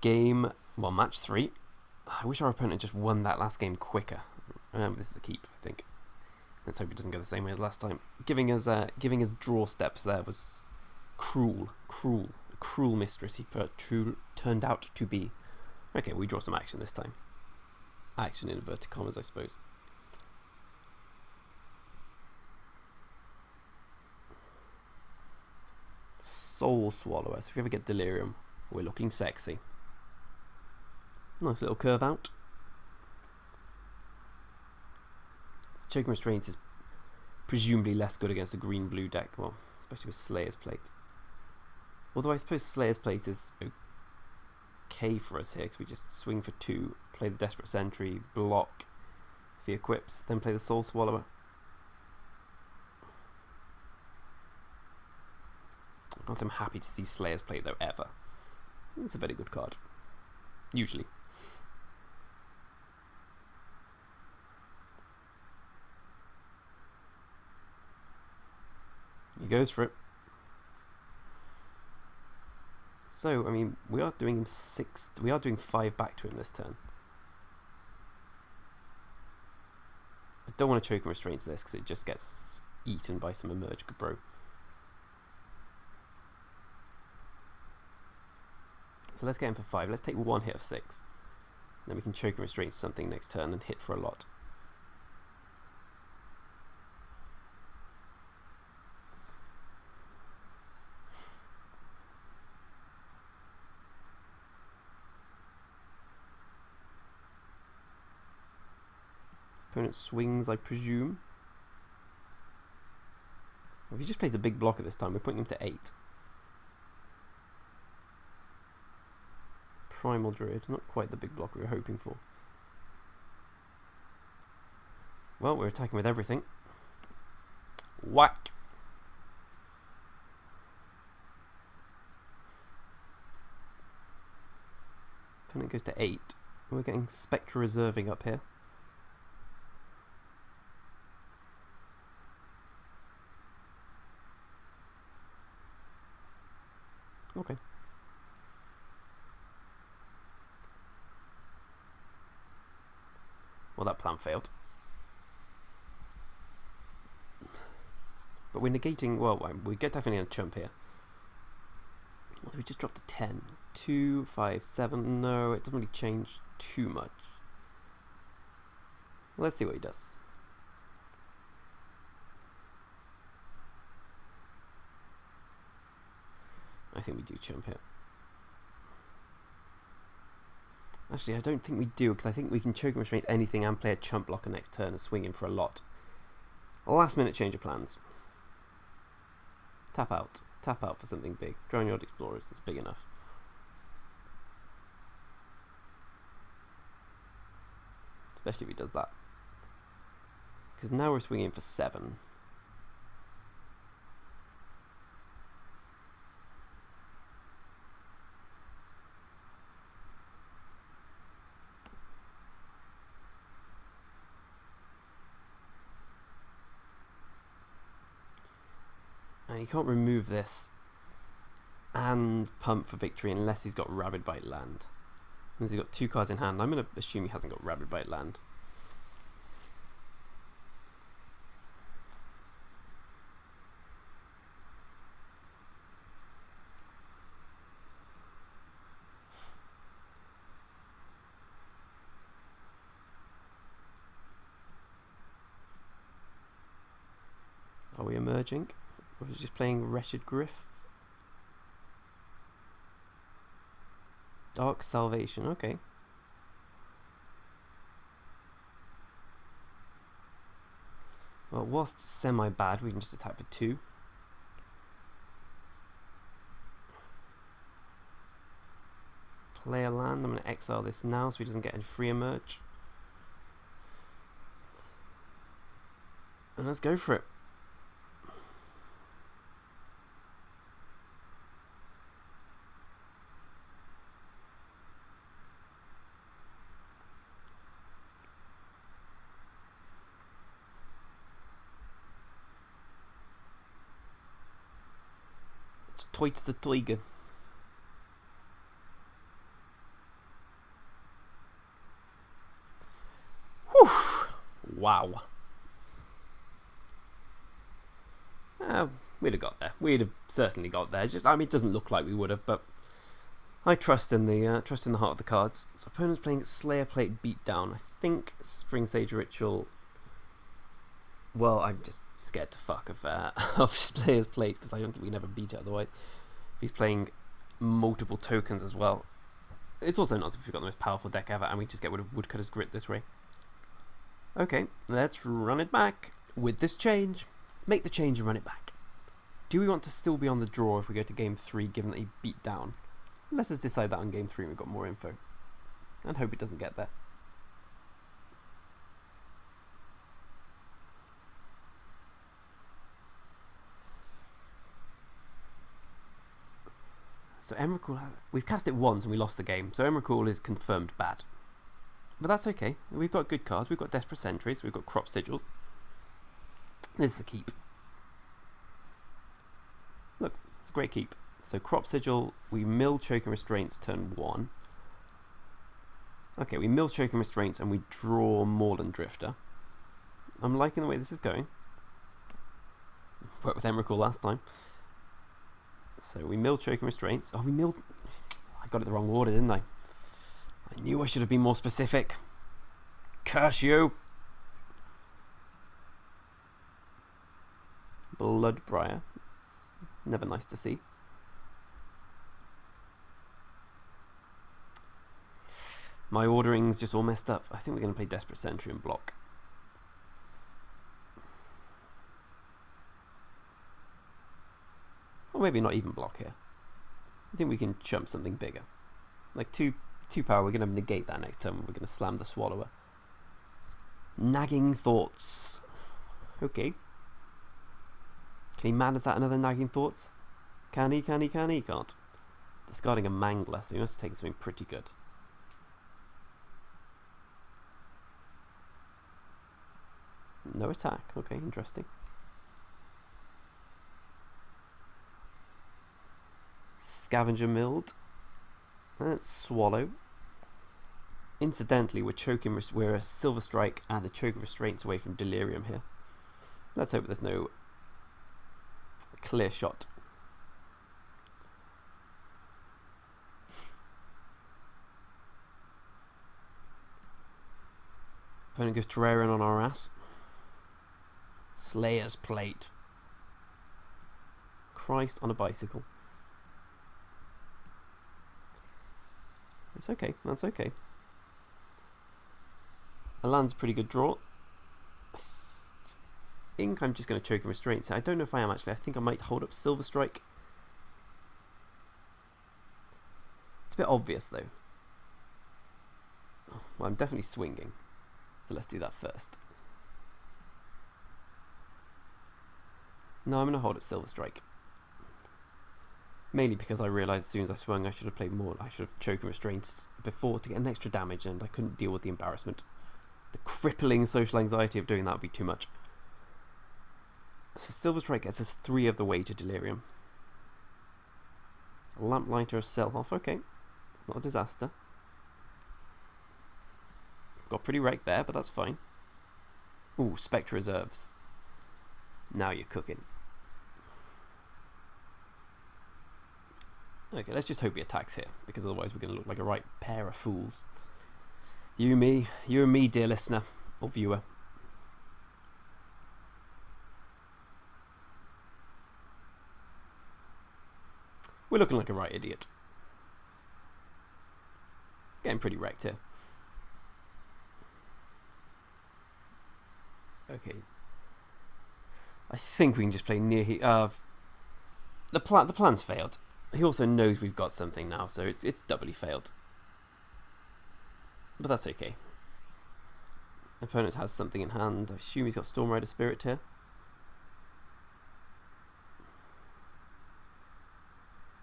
Match 3. I wish our opponent just won that last game quicker. This is a keep, I think. Let's hope it doesn't go the same way as last time. Giving us draw steps there was cruel, a cruel mistress he turned out to be. Okay, we draw some action this time. Action in inverted commas, I suppose. Soul Swallower. So if we ever get Delirium, we're looking sexy. Nice little curve out. Choking Restraints is presumably less good against a green-blue deck, well, especially with Slayer's Plate. Although I suppose Slayer's Plate is okay for us here, because we just swing for 2, play the Desperate Sentry, block if he equips, then play the Soul Swallower. I'm happy to see Slayer's Plate though, ever. It's a very good card. Usually. He goes for it. So, I mean, we are doing 5 back to him this turn. I don't want to choke and restraint this because it just gets eaten by some Emerge Bro. So let's get him for 5. Let's take 1 hit of 6. Then we can choke and restrain something next turn and hit for a lot. Opponent swings, I presume. If he just plays a big blocker this time, we're putting him to 8. Primal Druid, not quite the big block we were hoping for. Well, we're attacking with everything. Whack! Opponent goes to 8. We're getting Spectre reserving up here. Okay. Well, that plan failed. But we're negating, well, we get definitely a chump here. Well, we just dropped to 10. 2, 5, 7. No, it doesn't really change too much. Let's see what he does. I think we do chump here. Actually, I don't think we do, because I think we can choke and restrain anything and play a chump blocker next turn and swing in for a lot. Last minute change of plans. Tap out. Tap out for something big. Drone Yard Explorers, it's big enough. Especially if he does that. Because now we're swinging for 7. And he can't remove this and pump for victory unless he's got Rabid Bite land. Unless he's got 2 cards in hand. I'm going to assume he hasn't got Rabid Bite land. Are we emerging? Or is he just playing Wretched Griff? Dark Salvation, okay. Well, whilst semi-bad, we can just attack for 2. Play a land. I'm going to exile this now so he doesn't get a free emerge. And let's go for it. Toit the Tiger. Wow. We'd have got there. We'd have certainly got there. It's just, I mean, it doesn't look like we would have, but I trust in the heart of the cards. So opponent's playing Slayer Plate Beatdown. I think Spring Sage Ritual. Well, I'm just scared to fuck of of Slayer's Plate because I don't think we never beat it otherwise. If he's playing multiple tokens as well, it's also not as if we've got the most powerful deck ever, and we just get rid of Woodcutter's Grit this way. Okay, let's run it back with this change. Make the change and run it back. Do we want to still be on the draw if we go to game 3, given that he beat down? Let's just decide that on game 3 and we've got more info. And hope it doesn't get there. So Emrakul, we've cast it once and we lost the game. So Emrakul is confirmed bad. But that's okay. We've got good cards. We've got Desperate Sentries. We've got Crop Sigils. This is a keep. Look, it's a great keep. So Crop Sigil, we mill Choking Restraints turn 1. Okay, we mill Choking Restraints and we draw Moorland Drifter. I'm liking the way this is going. Worked with Emrakul last time. So we mill Choking Restraints. Oh, we milled... I got it the wrong order, didn't I? I knew I should have been more specific. Curse you! Bloodbriar. It's never nice to see. My ordering's just all messed up. I think we're going to play Desperate Sentry and block. Or maybe not even block here. I think we can chump something bigger. Like 2 power, we're going to negate that next turn. We're going to slam the Swallower. Nagging Thoughts. Okay. Can he manage that another Nagging Thoughts? Can he? Can he? Can he? Can't. Discarding a Mangler, so he must have taken something pretty good. No attack. Okay, interesting. Scavenger Milled. Let's Swallow. Incidentally, we're a Silver Strike and a Choking Restraints away from Delirium here. Let's hope there's no clear shot. Opponent goes Terrarian on our ass. Slayer's Plate. Christ on a bicycle. It's okay, that's okay. A land's a pretty good draw. I think I'm just going to Choking Restraints. I don't know if I am actually. I think I might hold up Silver Strike. It's a bit obvious though. Well, I'm definitely swinging. So let's do that first. No, I'm going to hold up Silver Strike. Mainly because I realised as soon as I swung I should have played more. I should have Choking Restraints before to get an extra damage, and I couldn't deal with the embarrassment. The crippling social anxiety of doing that would be too much. So Silver Strike gets us 3 of the way to Delirium. Lamplighter, Self-Off, okay. Not a disaster. Got pretty wrecked there, but that's fine. Ooh, Spectre Reserves. Now you're cooking. Okay, let's just hope he attacks here, because otherwise we're going to look like a right pair of fools. You and me, dear listener, or viewer. We're looking like a right idiot. Getting pretty wrecked here. Okay. I think we can just play near here. The plan's failed. He also knows we've got something now, so it's doubly failed. But that's okay. Opponent has something in hand. I assume he's got Storm Rider Spirit here.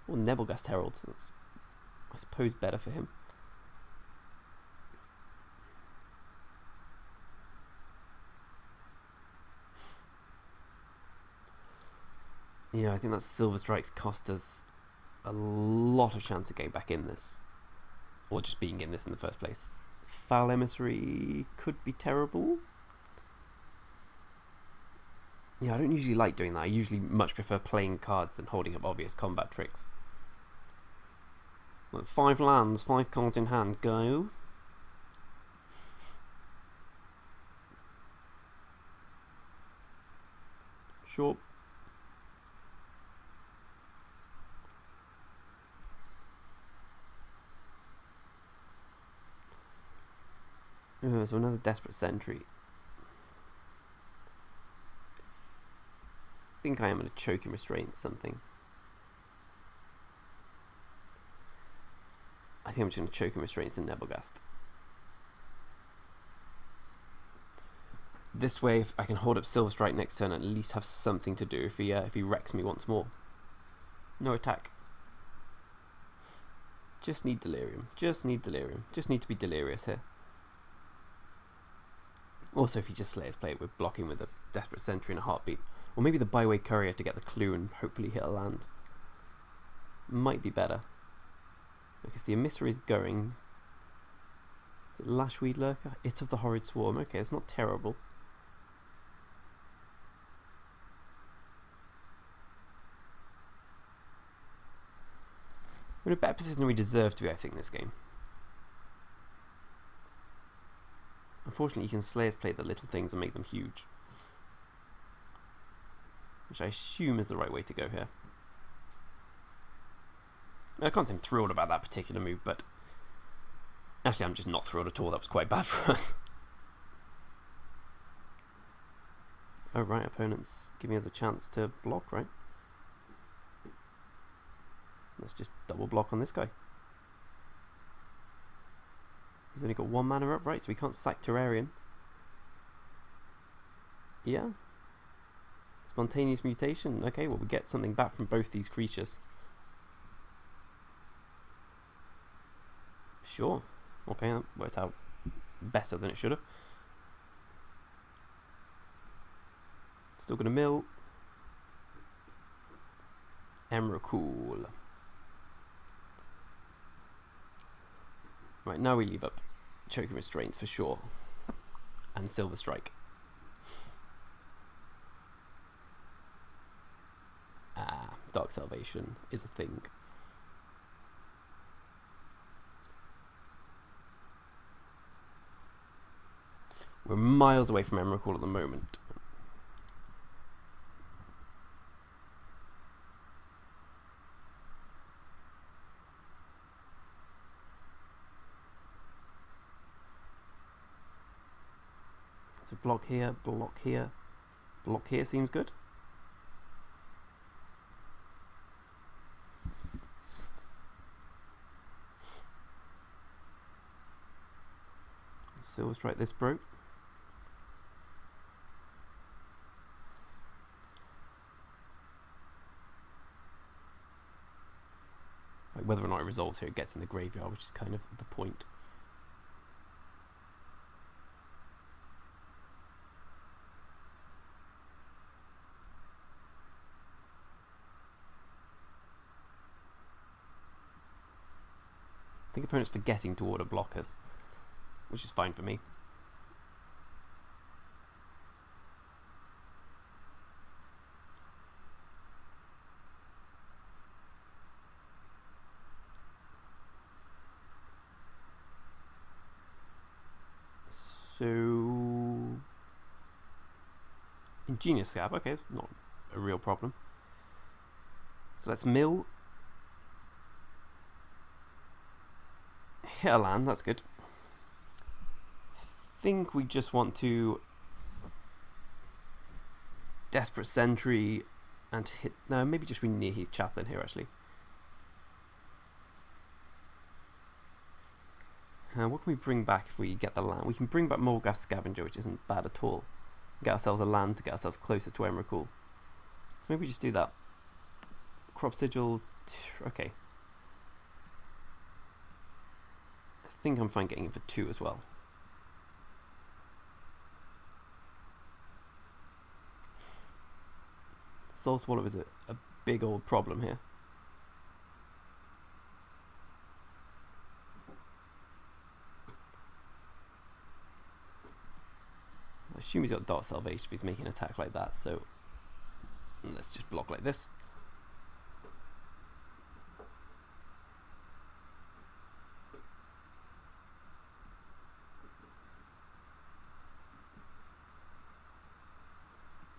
Or Nebelgast Herald. That's, I suppose, better for him. Yeah, I think that Silver Strikes cost us a lot of chance of getting back in this. Or just being in this in the first place. Foul Emissary could be terrible. Yeah, I don't usually like doing that. I usually much prefer playing cards than holding up obvious combat tricks. Like 5 lands, 5 cards in hand, go. Sure. So another Desperate Sentry. I think I am going to choke and restrain something. I think I'm just going to choke and restrain the Nebelgast. This way, if I can hold up Silver Strike next turn, at least have something to do if he wrecks me once more. No attack. Just need Delirium. Just need Delirium. Just need to be delirious here. Also, if he just Slayer's Play it with blocking with a Desperate Sentry and a Heartbeat. Or maybe the Byway Courier to get the clue and hopefully hit a land. Might be better. Because the Emissary is going. Is it Lashweed Lurker? It of the Horrid Swarm. Okay, it's not terrible. We're in a better position than we deserve to be, I think, this game. Unfortunately, you can Slayer's Play the little things and make them huge. Which I assume is the right way to go here. I can't say I'm thrilled about that particular move, but actually I'm just not thrilled at all. That was quite bad for us. Oh right, opponent's giving us a chance to block, right? Let's just double block on this guy. He's only got 1 mana up, right? So we can't sack Terrarian. Yeah. Spontaneous Mutation. Okay, well we get something back from both these creatures. Sure. Okay, that worked out better than it should have. Still gonna mill. Emrakul. Right, now we leave up Choke and Restraints for sure. And Silver Strike. Dark Salvation is a thing. We're miles away from Emrakul at the moment. So block here, block here, block here seems good. Silver Strike this broke. Like whether or not it resolves here, it gets in the graveyard, which is kind of the point. I think opponent's forgetting to order blockers, which is fine for me. So Ingenious Scab, okay, it's not a real problem. So let's mill. Hit a land, that's good. I think we just want to Desperate Sentry and hit. No, maybe just we near Heath Chaplain here actually. What can we bring back if we get the land? We can bring back Morghast Scavenger, which isn't bad at all. Get ourselves a land to get ourselves closer to Emrakul. So maybe we just do that. Crop Sigils. Okay. I think I'm fine getting it for 2 as well. Soul Swallow is a big old problem here. I assume he's got Dark Salvation if he's making an attack like that, so And let's just block like this.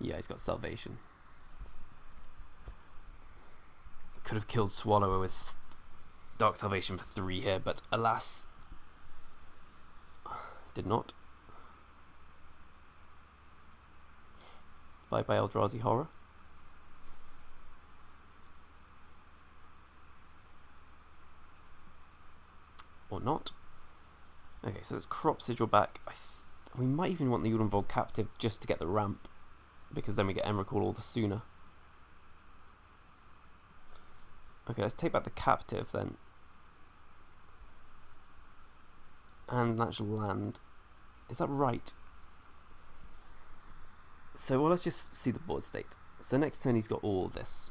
Yeah, he's got Salvation. Could have killed Swallower with Dark Salvation for 3 here, but alas, did not. Bye bye Eldrazi Horror. Or not. Okay, so let's crop Sigil back. We might even want the Ulenvold Captive just to get the ramp, because then we get Emrakul all the sooner. Okay, let's take back the Captive then. And natural land. Is that right? So, well, let's just see the board state. So next turn he's got all this.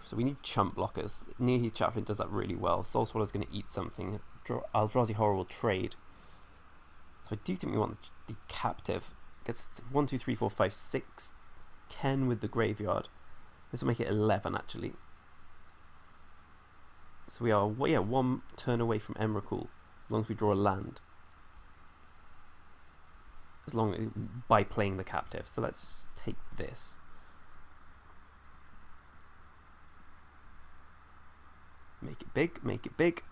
So we need chump blockers. Nearheath Chaplain does that really well. Soul Swallow's going to eat something. Eldrazi Horror will trade. So I do think we want the Captive. Gets 1, 2, 3, 4, 5, 6, 10 with the graveyard. This will make it 11 actually. So we are, yeah, 1 turn away from Emrakul, as long as we draw a land. As long as, by playing the Captive. So let's take this. Make it big, make it big.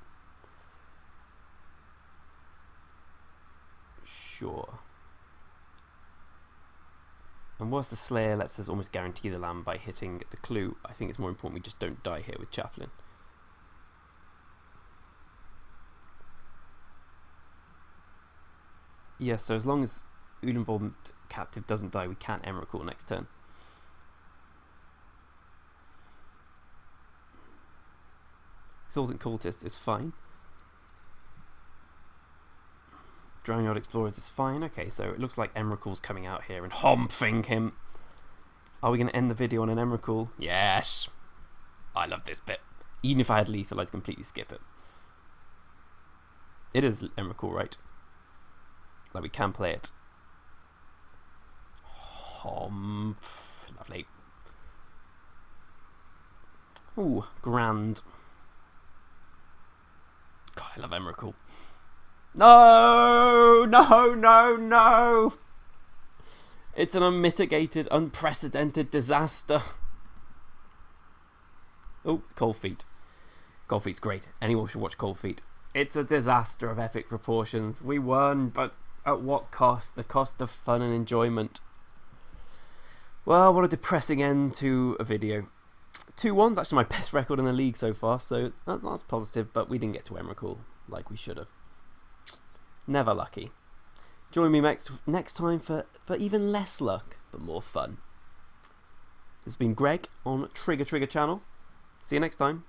Sure. And whilst the Slayer lets us almost guarantee the land by hitting the clue, I think it's more important we just don't die here with Chaplain. Yeah, so as long as Ulenvold Captive doesn't die, we can't Emrakul next turn. Exultant Cultist is fine. Drowned Explorers is fine. Okay, so it looks like Emrakul's coming out here and humping him. Are we going to end the video on an Emrakul? Yes! I love this bit. Even if I had lethal, I'd completely skip it. It is Emrakul, right? Like, we can play it. Lovely. Ooh, grand. God, I love Emrakul. No! No, no, no! It's an unmitigated, unprecedented disaster. Oh, Cold Feet. Cold Feet's great. Anyone should watch Cold Feet. It's a disaster of epic proportions. We won, but at what cost? The cost of fun and enjoyment. Well, what a depressing end to a video. 2-1's actually my best record in the league so far, so that's positive, but we didn't get to Emrakul like we should have. Never lucky. Join me next time for even less luck, but more fun. This has been Greg on Trigger channel. See you next time.